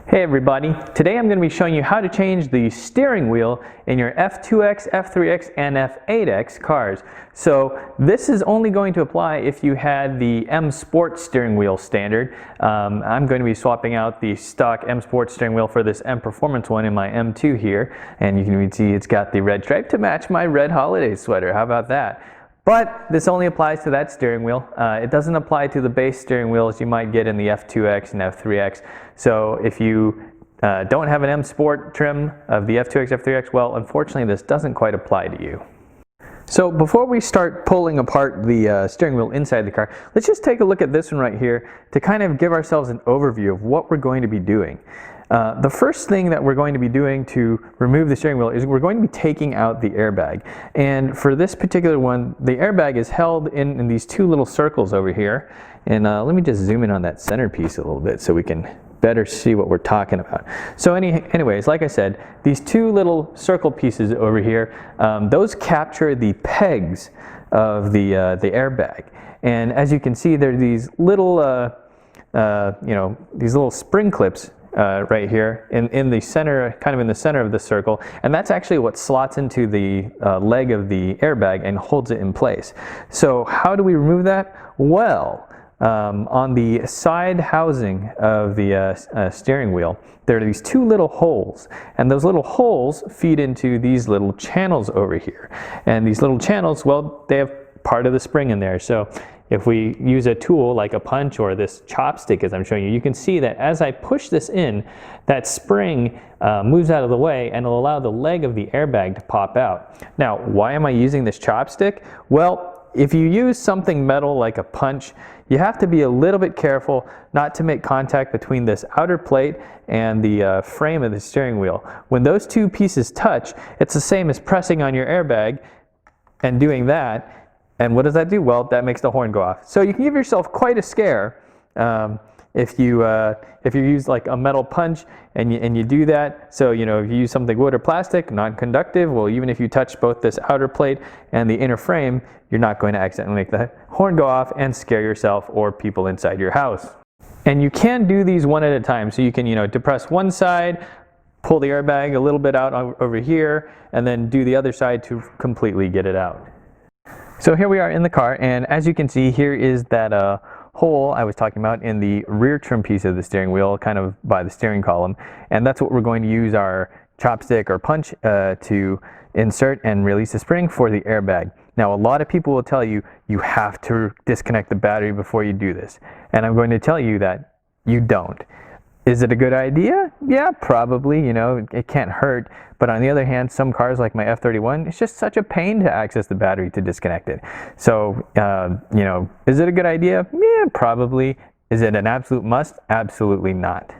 Hey everybody, today I'm going to be showing you how to change the steering wheel in your F2x, F3x, and F8x cars. So this is only going to apply if you had the M-Sport steering wheel standard. I'm going to be swapping out the stock M-Sport steering wheel for this M-Performance one in my M2 here, and you can see it's got the red stripe to match my red holiday sweater. How about that? But this only applies to that steering wheel. It doesn't apply to the base steering wheels you might get in the F2X and F3X. So if you don't have an M-Sport trim of the F2X, F3X, well, unfortunately this doesn't quite apply to you. So before we start pulling apart the steering wheel inside the car, let's just take a look at this one right here to kind of give ourselves an overview of what we're going to be doing. The first thing that we're going to be doing to remove the steering wheel is we're going to be taking out the airbag. And for this particular one, the airbag is held in these two little circles over here. And let me just zoom in on that centerpiece a little bit so we can better see what we're talking about. So anyways, like I said, these two little circle pieces over here, those capture the pegs of the airbag. And as you can see, there are these little, these little spring clips right here in the center, kind of in the center of the circle, and that's actually what slots into the leg of the airbag and holds it in place. So how do we remove that? Well, on the side housing of the steering wheel, there are these two little holes, and those little holes feed into these little channels over here. And these little channels, well, they have part of the spring in there. So if we use a tool like a punch or this chopstick as I'm showing you, you can see that as I push this in, that spring moves out of the way and it'll allow the leg of the airbag to pop out. Now, why am I using this chopstick? Well, if you use something metal like a punch, you have to be a little bit careful not to make contact between this outer plate and the frame of the steering wheel. When those two pieces touch, it's the same as pressing on your airbag and doing that. And what does that do? Well, that makes the horn go off. So you can give yourself quite a scare if you use like a metal punch and you do that. So if you use something wood or plastic, non-conductive, well, even if you touch both this outer plate and the inner frame, you're not going to accidentally make the horn go off and scare yourself or people inside your house. And you can do these one at a time. So you can depress one side, pull the airbag a little bit out over here, and then do the other side to completely get it out. So here we are in the car, and as you can see, here is that hole I was talking about in the rear trim piece of the steering wheel, kind of by the steering column, and that's what we're going to use our chopstick or punch to insert and release the spring for the airbag. Now, a lot of people will tell you you have to disconnect the battery before you do this, and I'm going to tell you that you don't. Is it a good idea? Yeah, probably, it can't hurt. But on the other hand, some cars like my F31, it's just such a pain to access the battery to disconnect it. So, is it a good idea? Yeah, probably. Is it an absolute must? Absolutely not.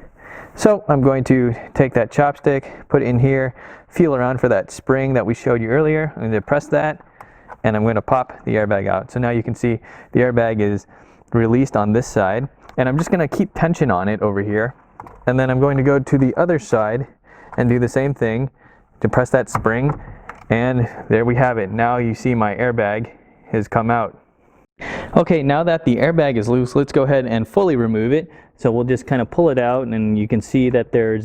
So I'm going to take that chopstick, put it in here, feel around for that spring that we showed you earlier. I'm going to press that, and I'm going to pop the airbag out. So now you can see the airbag is released on this side, and I'm just going to keep tension on it over here. And then I'm going to go to the other side and do the same thing to press that spring, and there we have it. Now you see my airbag has come out. Okay, now that the airbag is loose, let's go ahead and fully remove it. So we'll just kind of pull it out, and you can see that there's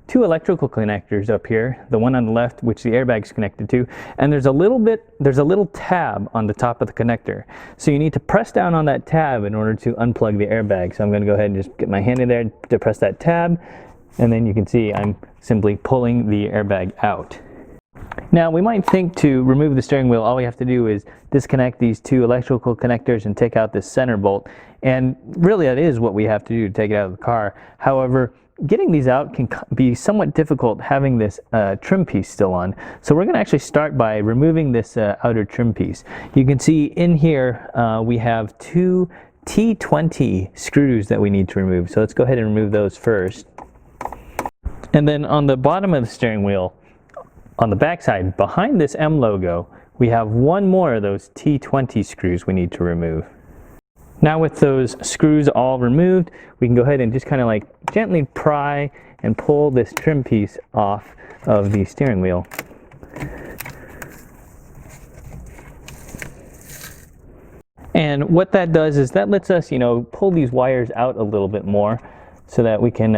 two electrical connectors up here, the one on the left which the airbag is connected to, and there's a little tab on the top of the connector. So you need to press down on that tab in order to unplug the airbag. So I'm going to go ahead and just get my hand in there to press that tab, and then you can see I'm simply pulling the airbag out. Now, we might think to remove the steering wheel, all we have to do is disconnect these two electrical connectors and take out this center bolt, and really that is what we have to do to take it out of the car. However, getting these out can be somewhat difficult having this trim piece still on. So we're going to actually start by removing this outer trim piece. You can see in here we have two T20 screws that we need to remove. So let's go ahead and remove those first. And then on the bottom of the steering wheel, on the back side, behind this M logo, we have one more of those T20 screws we need to remove. Now with those screws all removed, we can go ahead and just kind of like gently pry and pull this trim piece off of the steering wheel. And what that does is that lets us, pull these wires out a little bit more. so that we can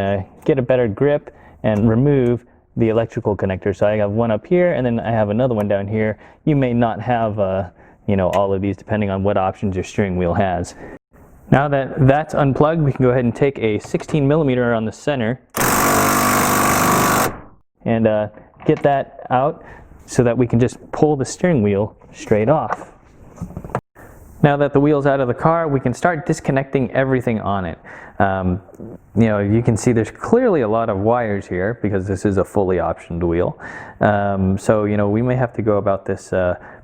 get a better grip and remove the electrical connector. So I have one up here, and then I have another one down here. You may not have you know, all of these depending on what options your steering wheel has. Now that that's unplugged, we can go ahead and take a 16mm on the center and get that out so that we can just pull the steering wheel straight off. Now that the wheel's out of the car, we can start disconnecting everything on it. You know, you can see there's clearly a lot of wires here because this is a fully optioned wheel. So, you know, we may have to go about this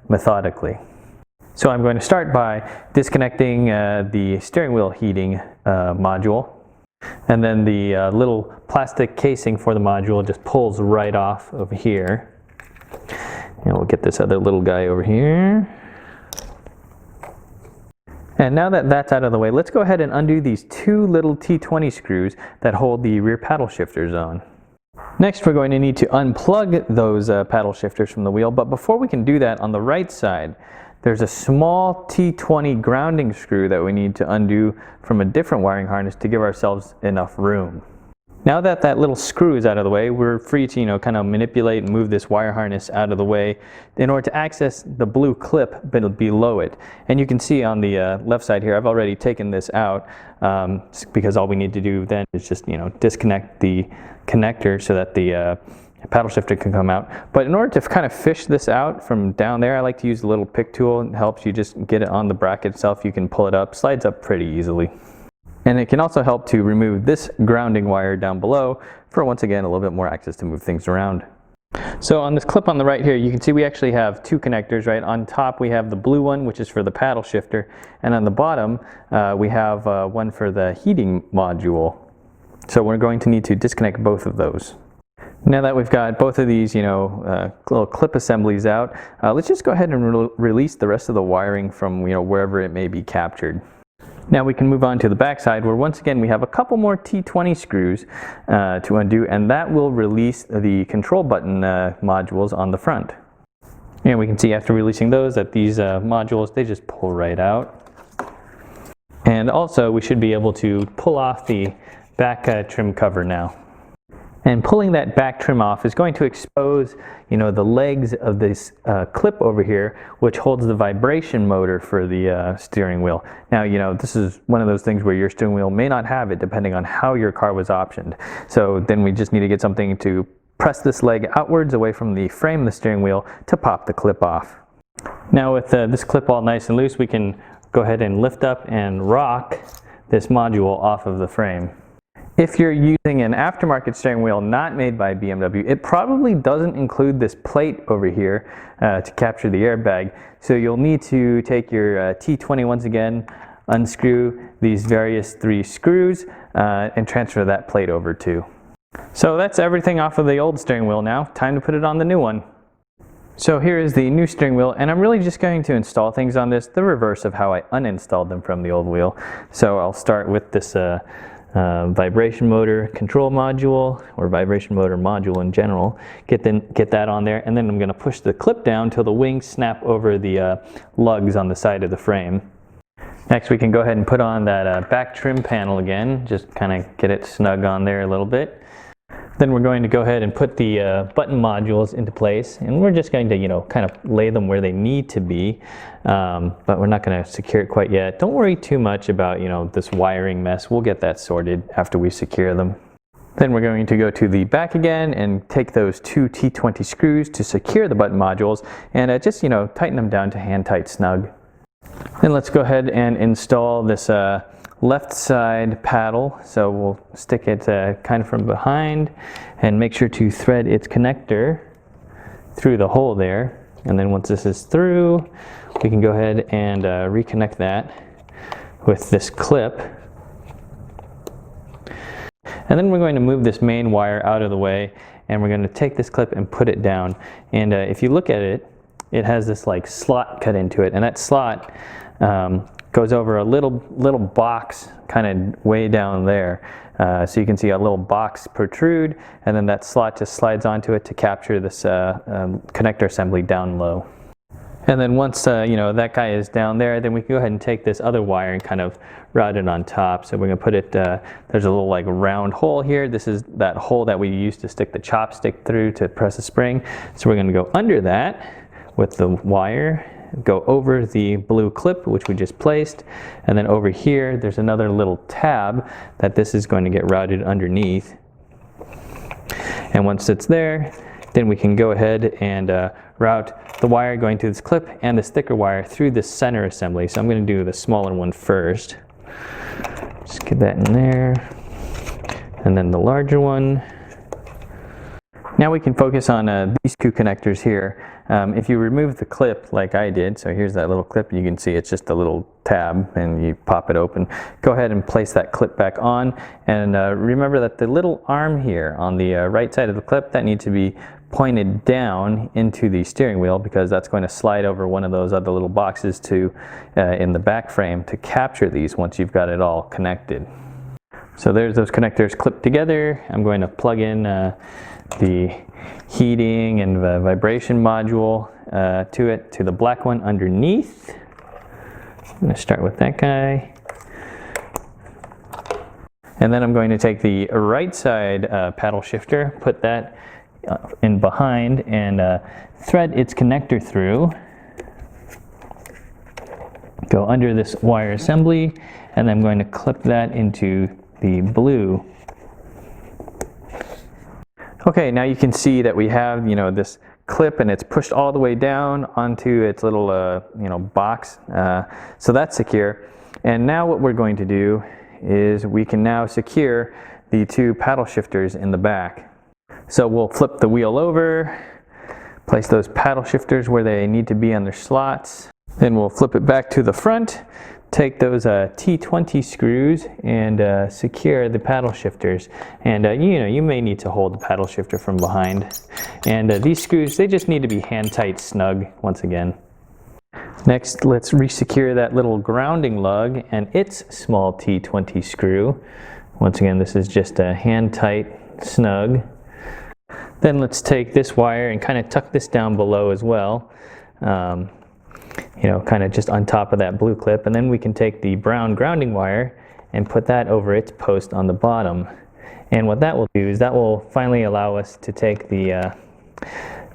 methodically. So I'm going to start by disconnecting the steering wheel heating module. And then the little plastic casing for the module just pulls right off over here. And we'll get this other little guy over here. And now that that's out of the way, let's go ahead and undo these two little T20 screws that hold the rear paddle shifters on. Next, we're going to need to unplug those paddle shifters from the wheel, but before we can do that, on the right side, there's a small T20 grounding screw that we need to undo from a different wiring harness to give ourselves enough room. Now that that little screw is out of the way, we're free to, you know, kind of manipulate and move this wire harness out of the way in order to access the blue clip below it. And you can see on the left side here, I've already taken this out because all we need to do then is just, you know, disconnect the connector so that the paddle shifter can come out. But in order to kind of fish this out from down there, I like to use the little pick tool. It helps you just get it on the bracket itself. You can pull it up, slides up pretty easily. And it can also help to remove this grounding wire down below for, once again, a little bit more access to move things around. So on this clip on the right here, you can see we actually have two connectors, right? On top we have the blue one, which is for the paddle shifter, and on the bottom we have one for the heating module. So we're going to need to disconnect both of those. Now that we've got both of these, you know, little clip assemblies out, let's just go ahead and release the rest of the wiring from, you know, wherever it may be captured. Now we can move on to the back side, where once again we have a couple more T20 screws to undo, and that will release the control button modules on the front. And we can see after releasing those that these modules, they just pull right out. And also we should be able to pull off the back trim cover now. And pulling that back trim off is going to expose, you know, the legs of this clip over here, which holds the vibration motor for the steering wheel. Now, you know, this is one of those things where your steering wheel may not have it depending on how your car was optioned. So then we just need to get something to press this leg outwards away from the frame of the steering wheel to pop the clip off. Now with this clip all nice and loose, we can go ahead and lift up and rock this module off of the frame. If you're using an aftermarket steering wheel not made by BMW, it probably doesn't include this plate over here to capture the airbag. So you'll need to take your T20 once again, unscrew these various 3 screws, and transfer that plate over too. So that's everything off of the old steering wheel now. Time to put it on the new one. So here is the new steering wheel, and I'm really just going to install things on this the reverse of how I uninstalled them from the old wheel. So I'll start with this vibration motor control module, or vibration motor module in general. Get that on there, and then I'm going to push the clip down till the wings snap over the lugs on the side of the frame. Next, we can go ahead and put on that back trim panel again, just kind of get it snug on there a little bit. Then we're going to go ahead and put the button modules into place, and we're just going to, you know, kind of lay them where they need to be, but we're not going to secure it quite yet. Don't worry too much about, you know, this wiring mess. We'll get that sorted after we secure them. Then we're going to go to the back again and take those 2 T20 screws to secure the button modules, and just, you know, tighten them down to hand tight snug. Then let's go ahead and install this left side paddle. So we'll stick it kind of from behind and make sure to thread its connector through the hole there. And then once this is through, we can go ahead and reconnect that with this clip. And then we're going to move this main wire out of the way, and we're going to take this clip and put it down. And if you look at it, it has this like slot cut into it, and that slot goes over a little box kind of way down there. So you can see a little box protrude, and then that slot just slides onto it to capture this connector assembly down low. And then once that guy is down there, then we can go ahead and take this other wire and kind of route it on top. So we're going to put it, there's a little like round hole here. This is that hole that we used to stick the chopstick through to press a spring. So we're going to go under that with the wire, go over the blue clip which we just placed, and then over here there's another little tab that this is going to get routed underneath. And once it's there, then we can go ahead and route the wire going to this clip and the sticker wire through the center assembly. So I'm going to do the smaller one first. Just get that in there, and then the larger one. Now we can focus on these two connectors here. If you remove the clip like I did, so here's that little clip, you can see it's just a little tab and you pop it open. Go ahead and place that clip back on, and remember that the little arm here on the right side of the clip, that needs to be pointed down into the steering wheel, because that's going to slide over one of those other little boxes to in the back frame to capture these once you've got it all connected. So there's those connectors clipped together. I'm going to plug in the heating and vibration module to the black one underneath. I'm going to start with that guy. And then I'm going to take the right side paddle shifter, put that in behind, and thread its connector through. Go under this wire assembly, and I'm going to clip that into the blue. Okay, now you can see that we have this clip, and it's pushed all the way down onto its little box, so that's secure. And now what we're going to do is we can now secure the two paddle shifters in the back. So we'll flip the wheel over, place those paddle shifters where they need to be on their slots. Then we'll flip it back to the front, take those T20 screws and secure the paddle shifters. And you may need to hold the paddle shifter from behind. And these screws, they just need to be hand tight snug once again. Next, let's resecure that little grounding lug and its small T20 screw. Once again, this is just a hand tight snug. Then let's take this wire and kind of tuck this down below as well. Kind of just on top of that blue clip, and then we can take the brown grounding wire and put that over its post on the bottom. And what that will do is that will finally allow us to take the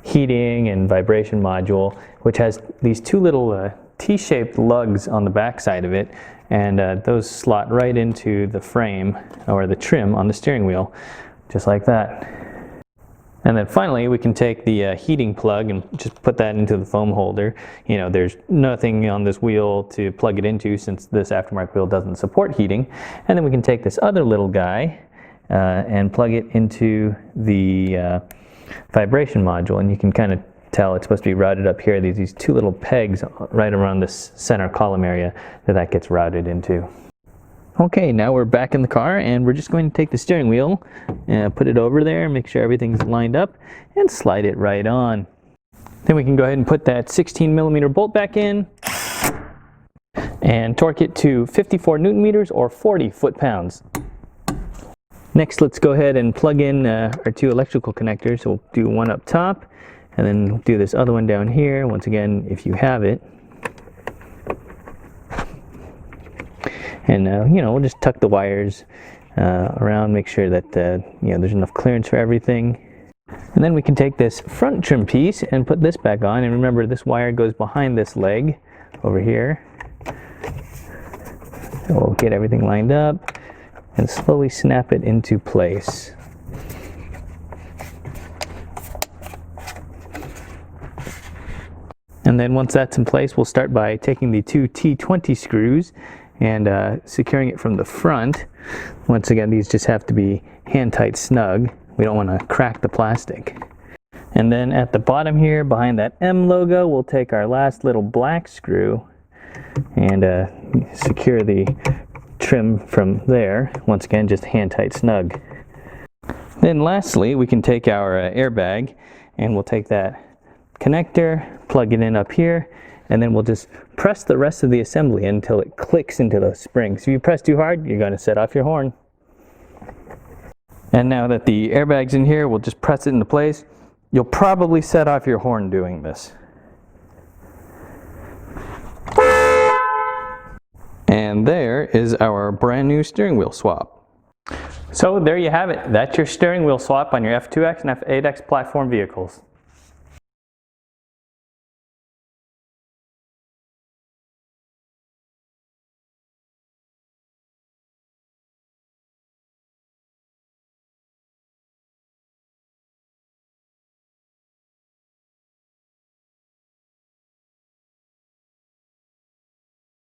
heating and vibration module, which has these two little T-shaped lugs on the back side of it, and those slot right into the frame or the trim on the steering wheel, just like that. And then finally, we can take the heating plug and just put that into the foam holder. There's nothing on this wheel to plug it into, since this aftermarket wheel doesn't support heating. And then we can take this other little guy and plug it into the vibration module. And you can kind of tell it's supposed to be routed up here. These two little pegs right around this center column area that gets routed into. Okay, now we're back in the car, and we're just going to take the steering wheel and put it over there, make sure everything's lined up, and slide it right on. Then we can go ahead and put that 16mm bolt back in and torque it to 54 Newton meters or 40 foot-pounds. Next, let's go ahead and plug in our two electrical connectors. So we'll do one up top, and then do this other one down here, once again, if you have it. And we'll just tuck the wires around, make sure that there's enough clearance for everything. And then we can take this front trim piece and put this back on. And remember, this wire goes behind this leg over here. So we'll get everything lined up and slowly snap it into place. And then once that's in place, we'll start by taking the two T20 screws and securing it from the front. Once again, these just have to be hand tight snug. We don't want to crack the plastic. And then at the bottom here, behind that M logo, we'll take our last little black screw and secure the trim from there. Once again, just hand tight snug. Then lastly, we can take our airbag, and we'll take that connector, plug it in up here, and then we'll just press the rest of the assembly until it clicks into those springs. If you press too hard, you're going to set off your horn. And now that the airbag's in here, we'll just press it into place. You'll probably set off your horn doing this. And there is our brand new steering wheel swap. So there you have it. That's your steering wheel swap on your F2X and F8X platform vehicles.